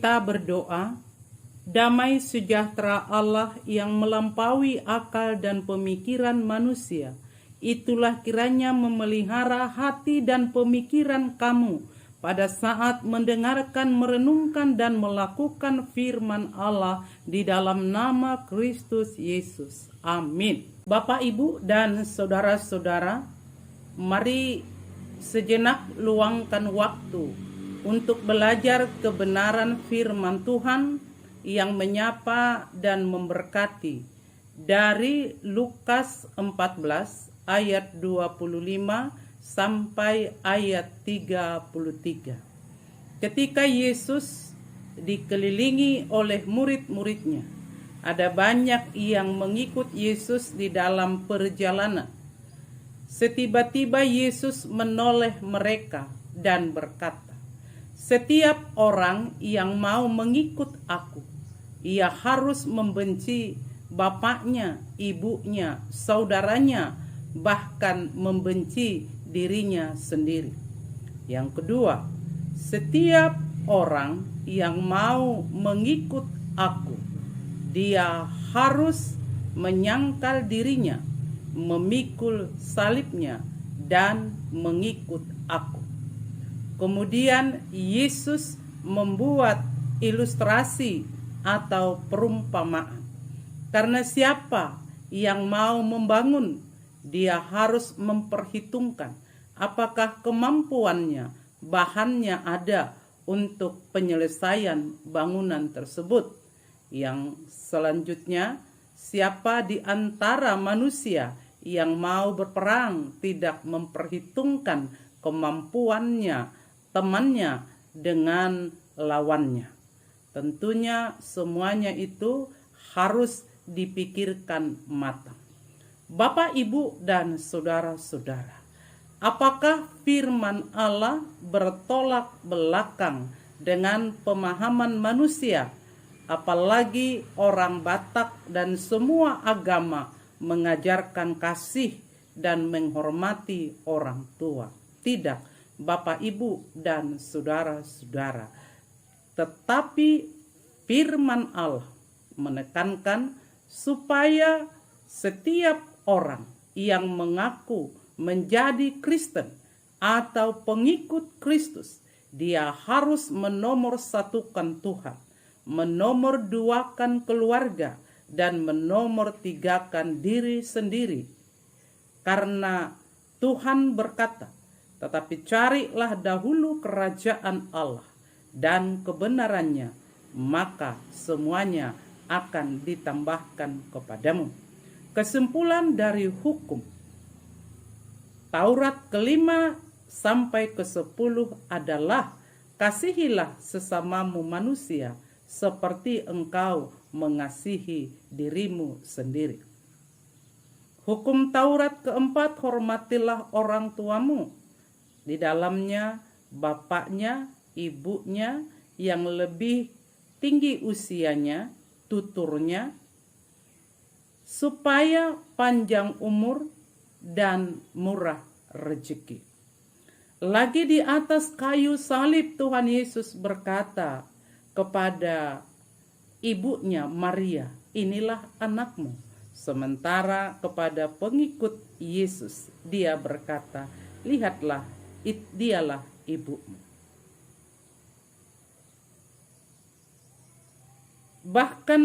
Kita berdoa, damai sejahtera Allah yang melampaui akal dan pemikiran manusia, itulah kiranya memelihara hati dan pemikiran kamu pada saat mendengarkan, merenungkan, dan melakukan firman Allah di dalam nama Kristus Yesus. Amin. Bapak, Ibu, dan saudara-saudara, mari sejenak luangkan waktu untuk belajar kebenaran firman Tuhan yang menyapa dan memberkati dari Lukas 14 ayat 25 sampai ayat 33. Ketika Yesus dikelilingi oleh murid-muridnya, ada banyak yang mengikut Yesus di dalam perjalanan. Setiba-tiba Yesus menoleh mereka dan berkata, "Setiap orang yang mau mengikut aku, ia harus membenci bapaknya, ibunya, saudaranya, bahkan membenci dirinya sendiri." Yang kedua, setiap orang yang mau mengikut aku, dia harus menyangkal dirinya, memikul salibnya, dan mengikut aku. Kemudian Yesus membuat ilustrasi atau perumpamaan. Karena siapa yang mau membangun, dia harus memperhitungkan apakah kemampuannya, bahannya ada untuk penyelesaian bangunan tersebut. Yang selanjutnya, siapa di antara manusia yang mau berperang tidak memperhitungkan kemampuannya, temannya dengan lawannya. Tentunya semuanya itu harus dipikirkan matang. Bapak, Ibu, dan saudara-saudara, apakah firman Allah bertolak belakang dengan pemahaman manusia? Apalagi orang Batak dan semua agama mengajarkan kasih dan menghormati orang tua. Tidak, Bapak, Ibu, dan saudara-saudara. Tetapi firman Allah menekankan supaya setiap orang yang mengaku menjadi Kristen atau pengikut Kristus, dia harus menomorsatukan Tuhan, menomorduakan keluarga, dan menomortigakan diri sendiri. Karena Tuhan berkata, "Tetapi carilah dahulu kerajaan Allah dan kebenarannya, maka semuanya akan ditambahkan kepadamu." Kesimpulan dari hukum Taurat ke-5 sampai ke-10 adalah, kasihilah sesamamu manusia seperti engkau mengasihi dirimu sendiri. Hukum Taurat ke-4, hormatilah orang tuamu. Di dalamnya bapaknya, ibunya yang lebih tinggi usianya, tuturnya, supaya panjang umur dan murah rezeki. Lagi di atas kayu salib Tuhan Yesus berkata kepada ibunya Maria, "Inilah anakmu." Sementara kepada pengikut Yesus dia berkata, "Lihatlah, dialah ibumu." Bahkan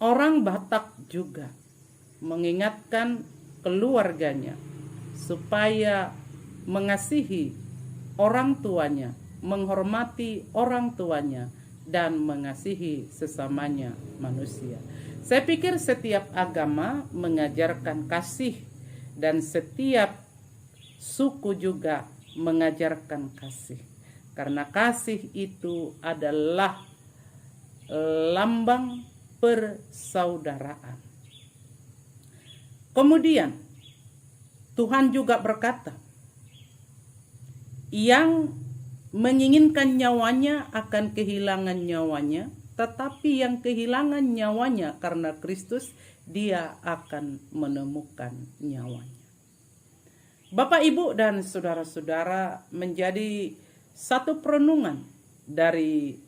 orang Batak juga mengingatkan keluarganya supaya mengasihi orang tuanya, menghormati orang tuanya, dan mengasihi sesamanya manusia. Saya pikir setiap agama mengajarkan kasih, dan setiap suku juga mengajarkan kasih. Karena kasih itu adalah lambang persaudaraan. Kemudian Tuhan juga berkata, yang menginginkan nyawanya akan kehilangan nyawanya, tetapi yang kehilangan nyawanya karena Kristus, dia akan menemukan nyawanya. Bapak, Ibu, dan saudara-saudara, menjadi satu perenungan dari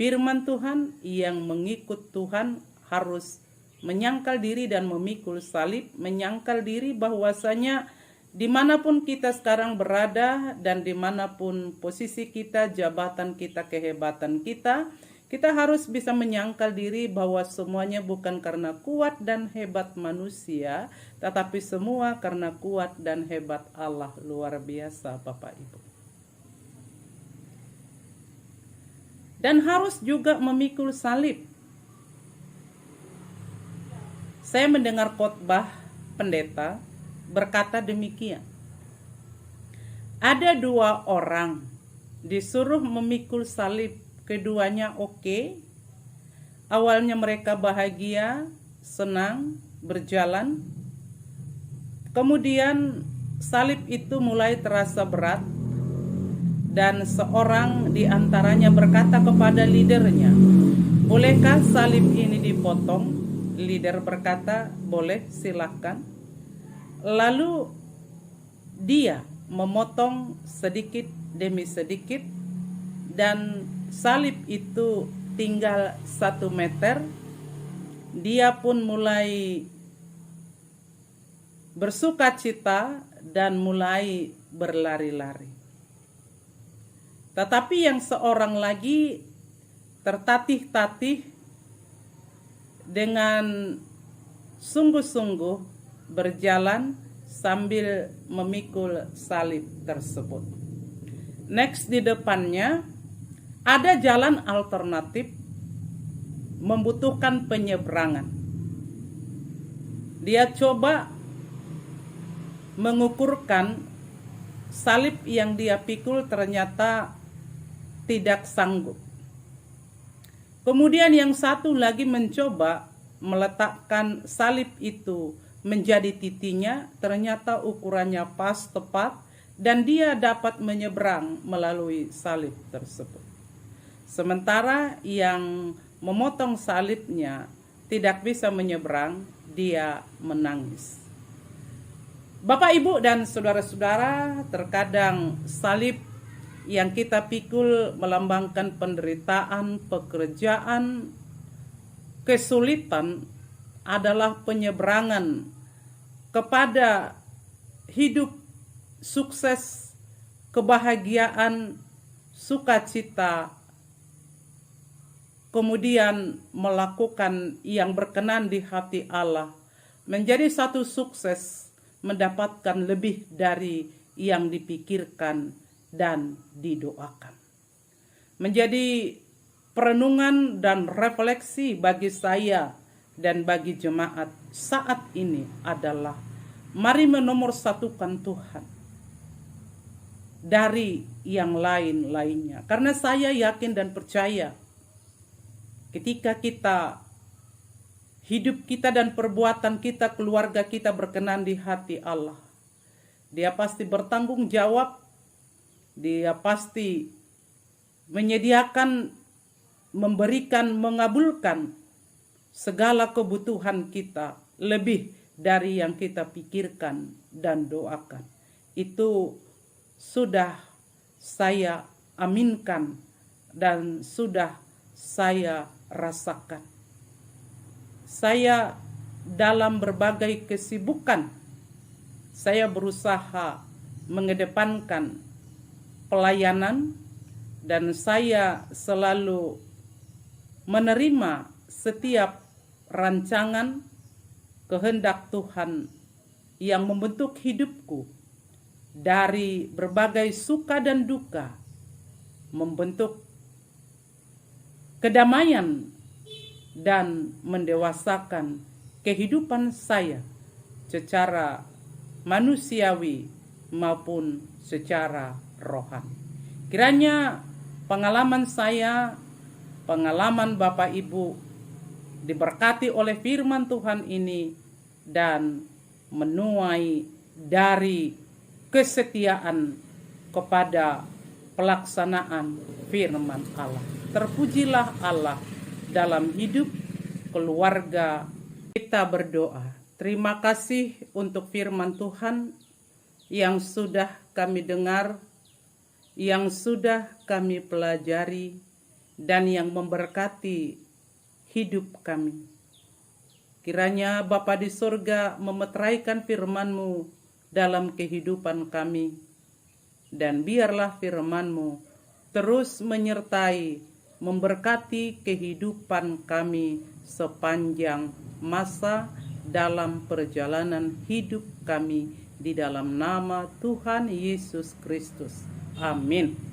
firman Tuhan, yang mengikut Tuhan harus menyangkal diri dan memikul salib, menyangkal diri bahwasanya dimanapun kita sekarang berada dan dimanapun posisi kita, jabatan kita, kehebatan kita, kita harus bisa menyangkal diri bahwa semuanya bukan karena kuat dan hebat manusia, tetapi semua karena kuat dan hebat Allah. Luar biasa Bapak Ibu. Dan harus juga memikul salib. Saya mendengar khotbah pendeta berkata demikian. Ada 2 orang disuruh memikul salib. Keduanya oke. Awalnya mereka bahagia, senang, berjalan. Kemudian salib itu mulai terasa berat. Dan seorang di antaranya berkata kepada leadernya, "Bolehkah salib ini dipotong?" Leader berkata, "Boleh, silahkan." Lalu dia memotong sedikit demi sedikit, dan salib itu tinggal 1 meter. Dia pun mulai bersuka cita dan mulai berlari-lari. Tetapi yang seorang lagi tertatih-tatih dengan sungguh-sungguh berjalan sambil memikul salib tersebut. Next, di depannya ada jalan alternatif membutuhkan penyeberangan. Dia coba mengukurkan salib yang dia pikul, ternyata tidak sanggup. Kemudian yang satu lagi mencoba meletakkan salib itu menjadi titinya, ternyata ukurannya pas, tepat, dan dia dapat menyeberang melalui salib tersebut. Sementara yang memotong salibnya tidak bisa menyeberang, dia menangis. Bapak, Ibu, dan saudara-saudara, terkadang salib yang kita pikul melambangkan penderitaan, pekerjaan, kesulitan adalah penyeberangan kepada hidup sukses, kebahagiaan, sukacita, kemudian melakukan yang berkenan di hati Allah, menjadi satu sukses, mendapatkan lebih dari yang dipikirkan dan didoakan. Menjadi perenungan dan refleksi bagi saya dan bagi jemaat saat ini adalah, mari menomorsatukan Tuhan dari yang lain-lainnya. Karena saya yakin dan percaya, ketika kita, hidup kita dan perbuatan kita, keluarga kita berkenan di hati Allah, Dia pasti bertanggung jawab, Dia pasti menyediakan, memberikan, mengabulkan segala kebutuhan kita lebih dari yang kita pikirkan dan doakan. Itu sudah saya aminkan dan sudah saya rasakan. Saya dalam berbagai kesibukan, saya berusaha mengedepankan pelayanan, dan saya selalu menerima setiap rancangan kehendak Tuhan yang membentuk hidupku dari berbagai suka dan duka, membentuk kedamaian dan mendewasakan kehidupan saya secara manusiawi maupun secara rohani. Kiranya pengalaman saya, pengalaman Bapak Ibu diberkati oleh firman Tuhan ini dan menuai dari kesetiaan kepada pelaksanaan firman Allah. Terpujilah Allah dalam hidup keluarga kita. Berdoa. Terima kasih untuk firman Tuhan yang sudah kami dengar, yang sudah kami pelajari dan yang memberkati hidup kami. Kiranya Bapa di surga memeteraikan firman-Mu dalam kehidupan kami, dan biarlah firman-Mu terus menyertai, memberkati kehidupan kami sepanjang masa dalam perjalanan hidup kami, di dalam nama Tuhan Yesus Kristus. Amin.